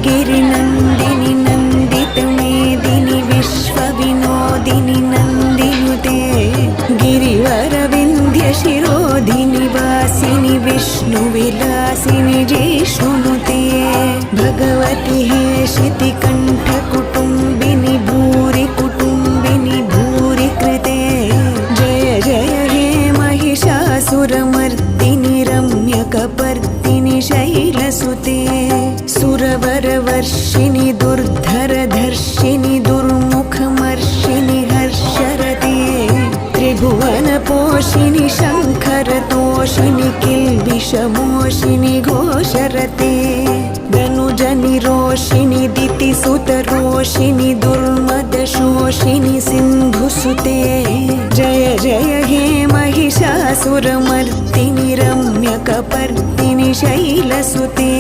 गिरिनन्दिनि नन्दितमेदिनि विश्वविनोदिनि नन्दिनुते गिरिवरविन्ध्यशिरोधिनि वासिनि विष्णुविलासिनि जिष्णुनुते भगवति हेशितिकण्ठकुटुम्बिनि भूरि कुटुम्बिनि भूरि कृते जय जय हे महिषासुरमर्दिनि रम्यकपर्दिनि शैलसुते सुरवरवर्षिणि दुर्धरधर्षिणि दुर्मुखमर्षिणि हर्षरते त्रिभुवनपोषिणि शङ्खरतोषिणि किल्बिषमोषिणि घोषरते धनुजनिरोषिणि दितिसुतरोषिणि दुर्मदशोषिणि सिन्धुसुते जय जय हे महिषासुरमर्दिनि रम्यकपर्दिनि शैलसुते।